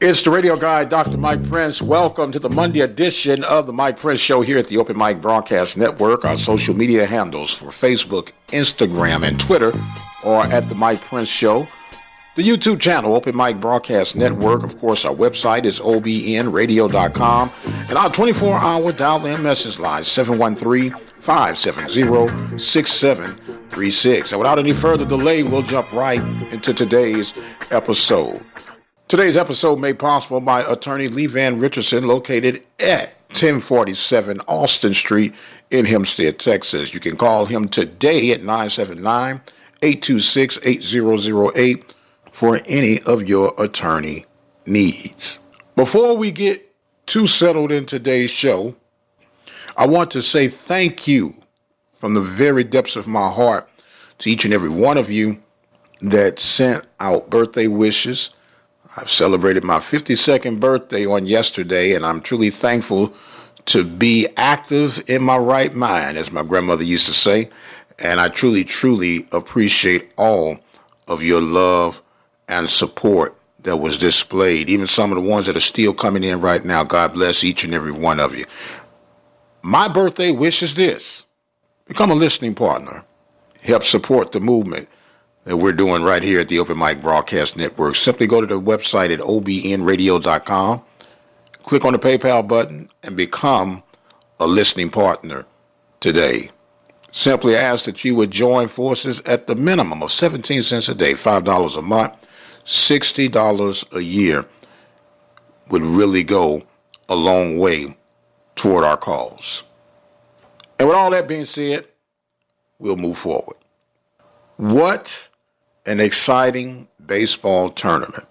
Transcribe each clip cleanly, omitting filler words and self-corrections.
It's the radio guy, Dr. Mike Prince. Welcome to the Monday edition of the Mike Prince Show here at the Open Mic Broadcast Network. Our social media handles for Facebook, Instagram, and Twitter are at the Mike Prince Show. The YouTube channel, Open Mic Broadcast Network. Of course, our website is obnradio.com. And our 24-hour dial-in message line, 713-570-6736. And without any further delay, we'll jump right into today's episode. Today's episode made possible by attorney Lee Van Richardson, located at 1047 Austin Street in Hempstead, Texas. You can call him today at 979-826-8008 for any of your attorney needs. Before we get too settled in today's show, I want to say thank you from the very depths of my heart to each and every one of you that sent out birthday wishes. I've celebrated my 52nd birthday on yesterday, and I'm truly thankful to be active in my right mind, as my grandmother used to say. And I truly, truly appreciate all of your love and support that was displayed. Even some of the ones that are still coming in right now. God bless each and every one of you. My birthday wish is this: become a listening partner. Help support the movement that we're doing right here at the Open Mic Broadcast Network. Simply go to the website at obnradio.com, click on the PayPal button, and become a listening partner today. Simply ask that you would join forces at the minimum of 17 cents a day, $5 a month, $60 a year would really go a long way toward our cause. And with all that being said, we'll move forward. What an exciting baseball tournament.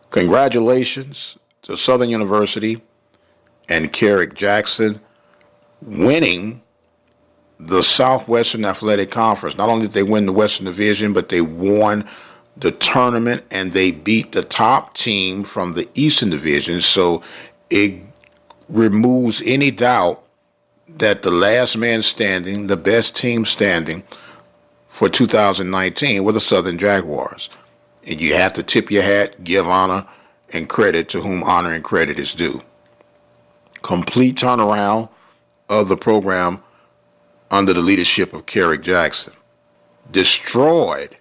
Congratulations to Southern University and Kerrick Jackson winning the Southwestern Athletic Conference. Not only did they win the Western Division, but they won the tournament and they beat the top team from the Eastern Division. So it removes any doubt that the last man standing, the best team standing for 2019 were the Southern Jaguars. And you have to tip your hat, give honor and credit to whom honor and credit is due. Complete turnaround of the program under the leadership of Kerrick Jackson. Destroyed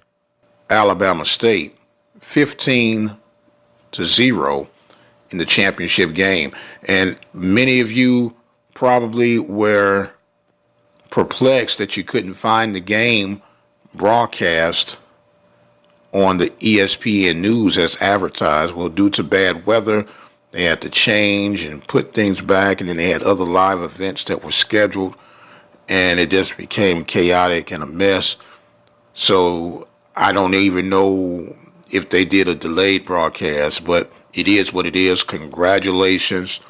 Alabama State 15-0 in the championship game. And many of you probably were perplexed that you couldn't find the game broadcast on the ESPN News as advertised. Well, due to bad weather, they had to change and put things back, and then they had other live events that were scheduled, and it just became chaotic and a mess. So I don't even know if they did a delayed broadcast, but it is what it is. Congratulations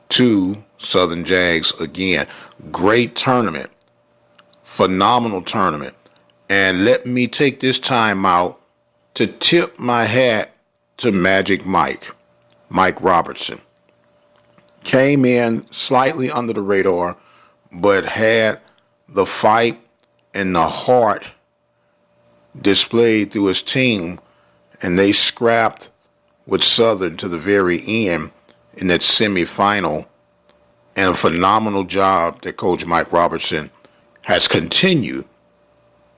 to Southern Jags again. Great tournament. Phenomenal tournament. And let me take this time out to tip my hat to Magic Mike Robertson. Came in slightly under the radar, but had the fight and the heart displayed through his team, and they scrapped with Southern to the very end in that semifinal. And a phenomenal job that Coach Mike Robertson has continued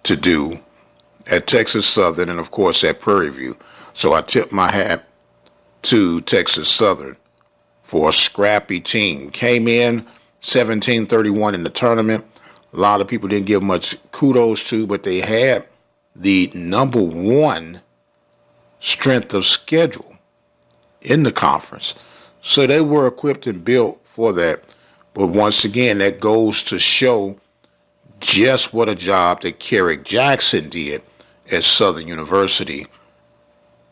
to do at Texas Southern and, of course, at Prairie View. So I tip my hat to Texas Southern for a scrappy team. Came in 17-31 in the tournament. A lot of people didn't give much kudos to, but they had the number one strength of schedule in the conference. So they were equipped and built for that. But once again, that goes to show just what a job that Kerrick Jackson did at Southern University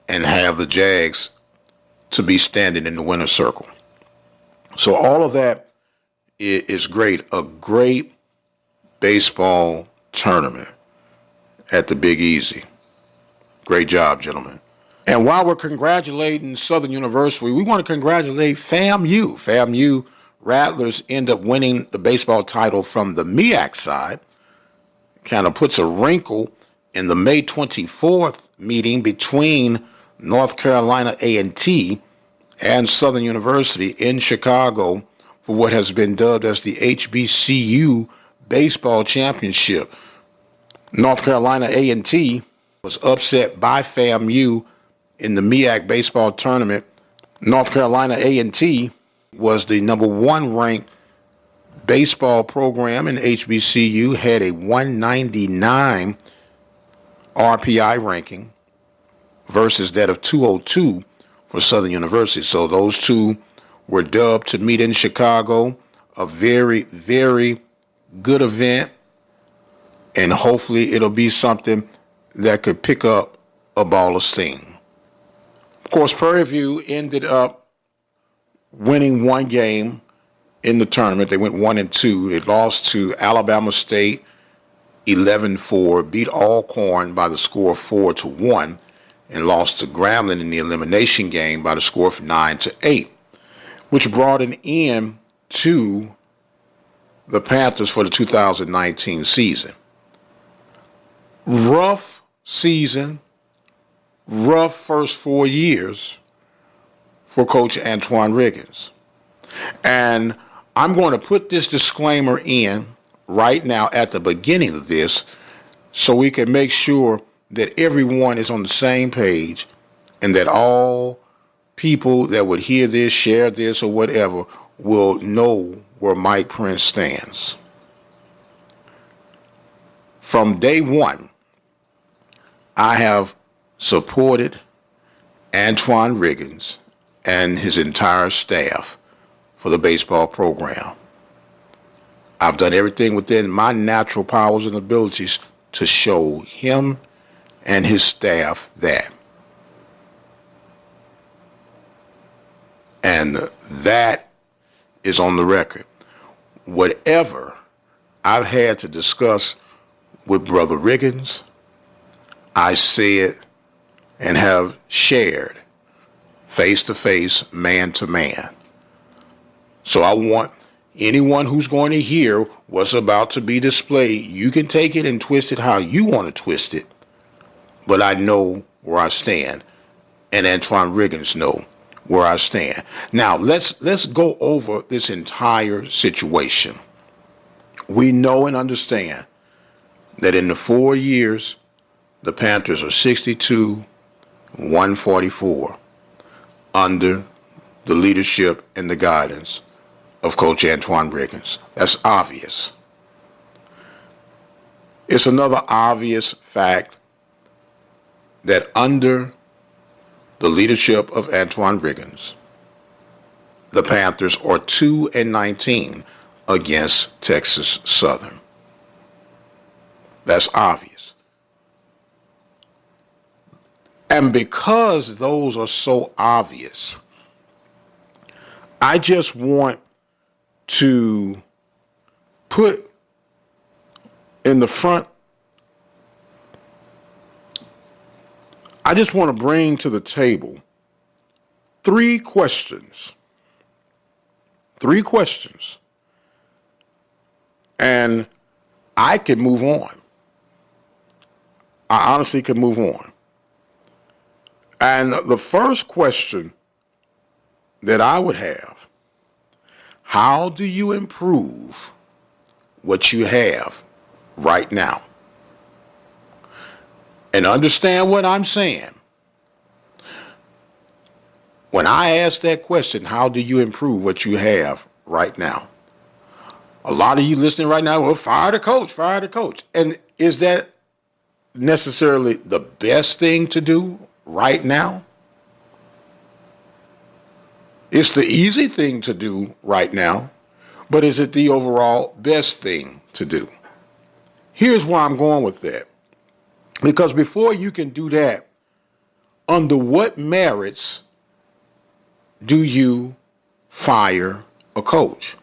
and have the Jags to be standing in the winner's circle. So all of that is great. A great baseball tournament at the Big Easy. Great job, gentlemen. And while we're congratulating Southern University, we want to congratulate FAMU. FAMU Rattlers end up winning the baseball title from the MEAC side. Kind of puts a wrinkle in the May 24th meeting between North Carolina A&T and Southern University in Chicago for what has been dubbed as the HBCU Baseball Championship. North Carolina A&T was upset by FAMU in the MEAC baseball tournament. North Carolina A&T was the number one ranked baseball program in HBCU, had a 199 RPI ranking versus that of 202 for Southern University. So those two were dubbed to meet in Chicago. A very, very good event, and hopefully it'll be something that could pick up a ball of steam. Of course, Prairie View ended up winning one game in the tournament. They went 1-2. They lost to Alabama State 11-4, beat Alcorn by the score of 4-1, and lost to Grambling in the elimination game by the score of 9-8, which brought an end to the Panthers for the 2019 season. Rough season, rough first 4 years for Coach Antoine Riggins. And I'm going to put this disclaimer in right now at the beginning of this so we can make sure that everyone is on the same page and that all people that would hear this, share this, or whatever will know where Mike Prince stands. From day one, I have supported Antoine Riggins and his entire staff for the baseball program. I've done everything within my natural powers and abilities to show him and his staff that. And that is on the record. Whatever I've had to discuss with Brother Riggins, I said and have shared face to face, man to man. So I want anyone who's going to hear what's about to be displayed, you can take it and twist it how you want to twist it, but I know where I stand, and Antoine Riggins know where I stand. Now let's go over this entire situation. We know and understand that in the 4 years, the Panthers are 62-144 under the leadership and the guidance of Coach Antoine Riggins. That's obvious. It's another obvious fact that under the leadership of Antoine Riggins, the Panthers are 2-19 against Texas Southern. That's obvious. And because those are so obvious, I just want to put in the front, I just want to bring to the table three questions. And I can move on. I honestly can move on. And the first question that I would have, how do you improve what you have right now? And understand what I'm saying. When I ask that question, how do you improve what you have right now? A lot of you listening right now, well, fire the coach. And is that necessarily the best thing to do right now? It's the easy thing to do right now, but is it the overall best thing to do? Here's where I'm going with that. Because before you can do that, under what merits do you fire a coach?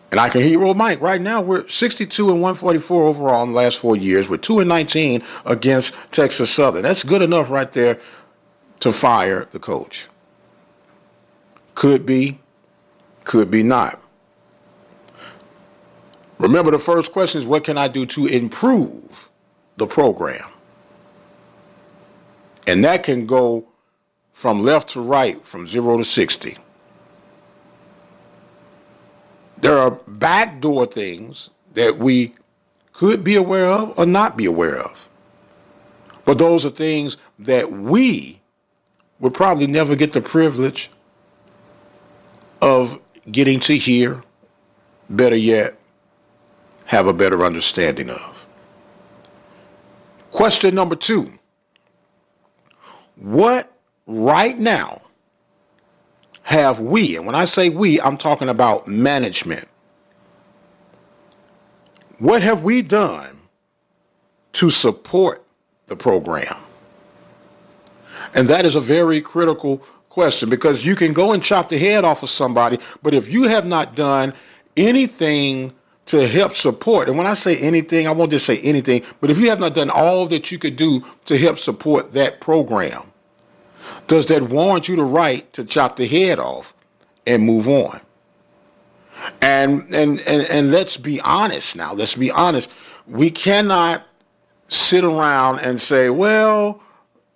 And I can hear you, well, Mike, right now we're 62-144 overall in the last 4 years. We're 2-19 against Texas Southern. That's good enough right there to fire the coach. Could be not. Remember, the first question is, what can I do to improve the program? And that can go from left to right, from 0 to 60. There are backdoor things that we could be aware of or not be aware of. But those are things that we would probably never get the privilege of getting to hear, better yet, have a better understanding of. Question number 2. What right now have we, and when I say we, I'm talking about management, what have we done to support the program? And that is a very critical question, because you can go and chop the head off of somebody, but if you have not done anything to help support, and when I say anything, I won't just say anything, but if you have not done all that you could do to help support that program, does that warrant you the right to chop the head off and move on? And let's be honest now. Let's be honest. We cannot sit around and say, well,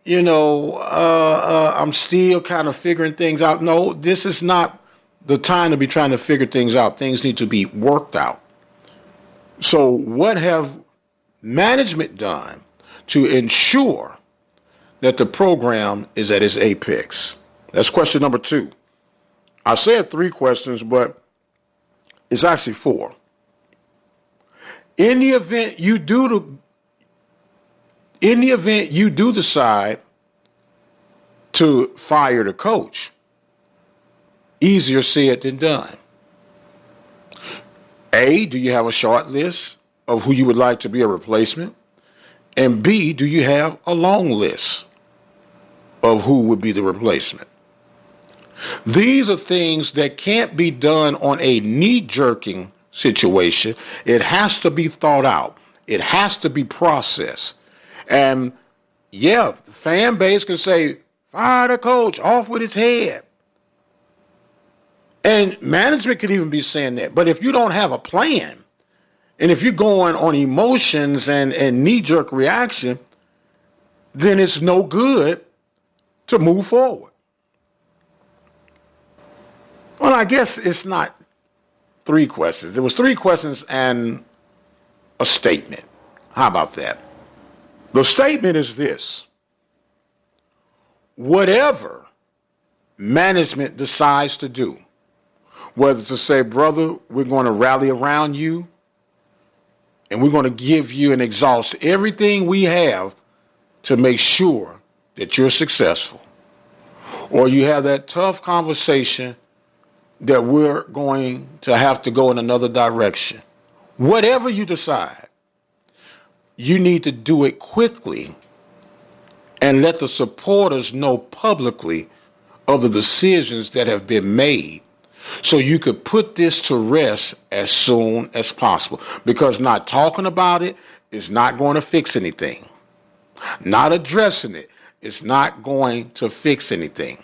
I'm still kind of figuring things out. No, this is not the time to be trying to figure things out. Things need to be worked out. So what have management done to ensure that the program is at its apex? That's question number 2. I said 3 questions, but it's actually 4. In the event you do decide to fire the coach, easier said than done. A, do you have a short list of who you would like to be a replacement? And B, do you have a long list of who would be the replacement? These are things that can't be done on a knee-jerking situation. It has to be thought out. It has to be processed. And yeah, the fan base can say, fire the coach, off with his head. And management could even be saying that. But if you don't have a plan, and if you're going on emotions and knee-jerk reaction, then it's no good to move forward. Well, I guess it's not 3 questions. It was 3 questions and a statement. How about that? The statement is this: whatever management decides to do, whether to say, brother, we're going to rally around you and we're going to give you and exhaust everything we have to make sure that you're successful, or you have that tough conversation that we're going to have to go in another direction. Whatever you decide, you need to do it quickly and let the supporters know publicly of the decisions that have been made, so you could put this to rest as soon as possible. Because not talking about it is not going to fix anything. Not addressing it is not going to fix anything.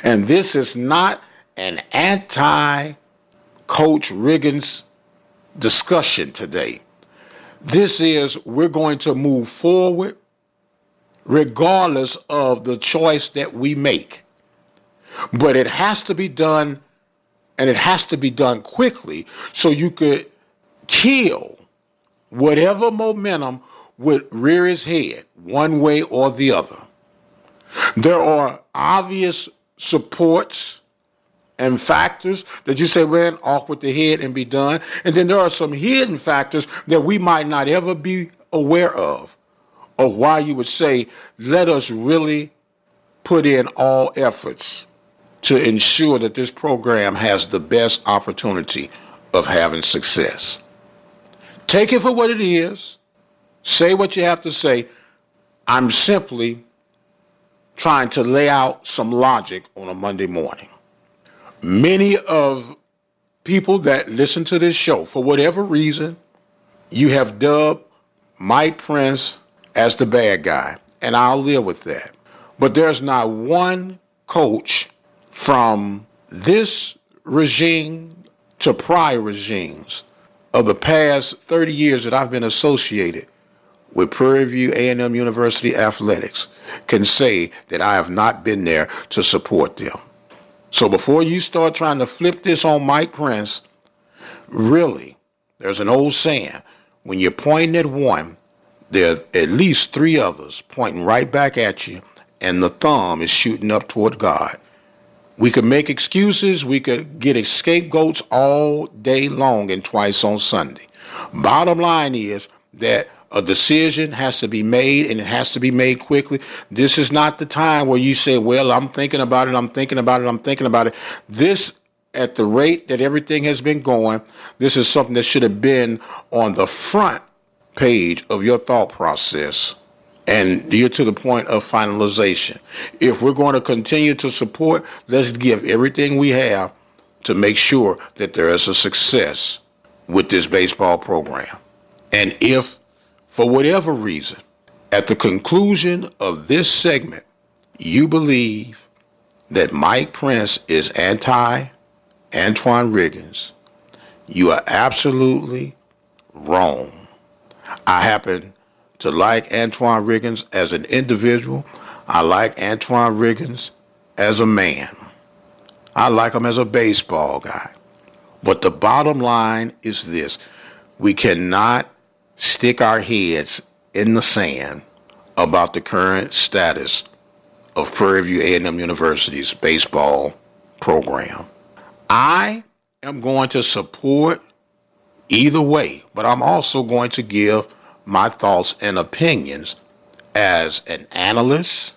And this is not an anti-Coach Riggins discussion today. This is, we're going to move forward regardless of the choice that we make. But it has to be done, and it has to be done quickly, so you could kill whatever momentum would rear its head one way or the other. There are obvious supports and factors that you say, man, off with the head and be done. And then there are some hidden factors that we might not ever be aware of why you would say, let us really put in all efforts to ensure that this program has the best opportunity of having success. Take it for what it is. Say what you have to say. I'm simply trying to lay out some logic on a Monday morning. Many of people that listen to this show, for whatever reason, you have dubbed Mike Prince as the bad guy, and I'll live with that. But there's not one coach from this regime to prior regimes of the past 30 years that I've been associated with Prairie View A&M University athletics can say that I have not been there to support them. So before you start trying to flip this on Mike Prince, really, there's an old saying, when you're pointing at one, there are at least three others pointing right back at you, and the thumb is shooting up toward God. We could make excuses, we could get scapegoats all day long and twice on Sunday. Bottom line is that a decision has to be made, and it has to be made quickly. This is not the time where you say, well, I'm thinking about it. This, at the rate that everything has been going, this is something that should have been on the front page of your thought process, and you're to the point of finalization. If we're going to continue to support, let's give everything we have to make sure that there is a success with this baseball program. And if, for whatever reason, at the conclusion of this segment, you believe that Mike Prince is anti-Antoine Riggins, you are absolutely wrong. I happen to like Antoine Riggins as an individual. I like Antoine Riggins as a man. I like him as a baseball guy. But the bottom line is this: we cannot stick our heads in the sand about the current status of Prairie View A&M University's baseball program. I am going to support either way, but I'm also going to give my thoughts and opinions as an analyst,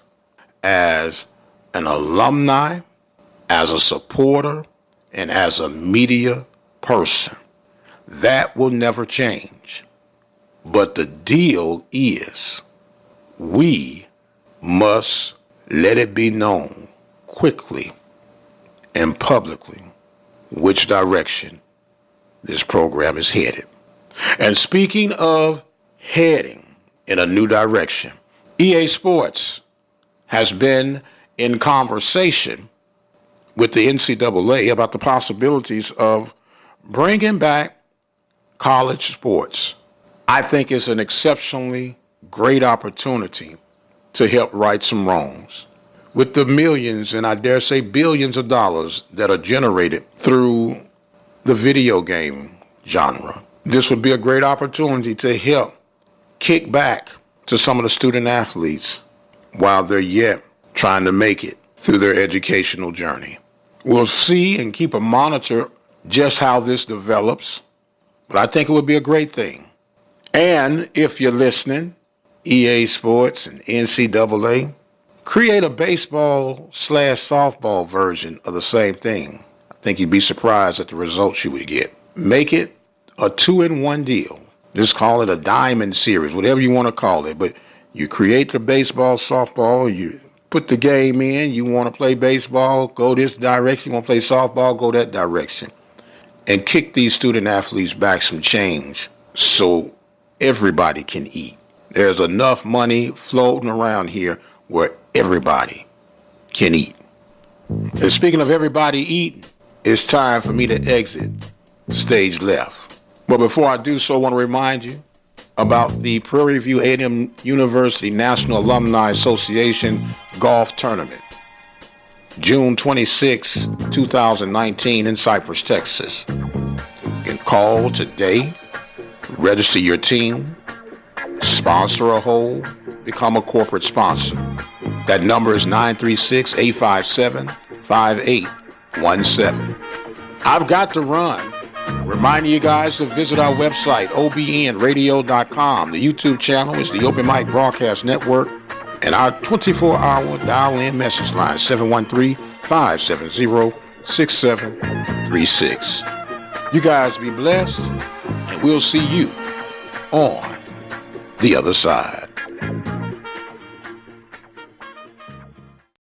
as an alumni, as a supporter, and as a media person. That will never change. But the deal is, we must let it be known quickly and publicly which direction this program is headed. And speaking of heading in a new direction, EA Sports has been in conversation with the NCAA about the possibilities of bringing back college sports. I think it's an exceptionally great opportunity to help right some wrongs. With the millions, and I dare say billions of dollars that are generated through the video game genre, this would be a great opportunity to help kick back to some of the student athletes while they're yet trying to make it through their educational journey. We'll see and keep a monitor just how this develops, but I think it would be a great thing. And if you're listening, EA Sports and NCAA, create a baseball/softball version of the same thing. I think you'd be surprised at the results you would get. Make it a 2-in-1 deal. Just call it a diamond series, whatever you want to call it. But you create the baseball, softball, you put the game in. You want to play baseball, go this direction. You want to play softball, go that direction. And kick these student athletes back some change so everybody can eat. There's enough money floating around here where everybody can eat. And speaking of everybody eating, it's time for me to exit stage left. But before I do so, I want to remind you about the Prairie View A&M University National Alumni Association Golf Tournament, June 26, 2019 in Cypress, Texas. You can call today, register your team, sponsor a hole, become a corporate sponsor. That number is 936-857-5817. I've got to run. Reminding you guys to visit our website, obnradio.com. The YouTube channel is the Open Mic Broadcast Network, and our 24-hour dial-in message line, 713-570-6736. You guys be blessed, and we'll see you on the other side.